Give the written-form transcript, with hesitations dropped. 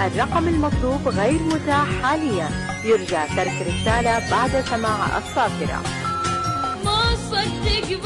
الرقم المطلوب غير متاح حاليا. يرجى ترك رسالة بعد سماع الصافرة. ما صدق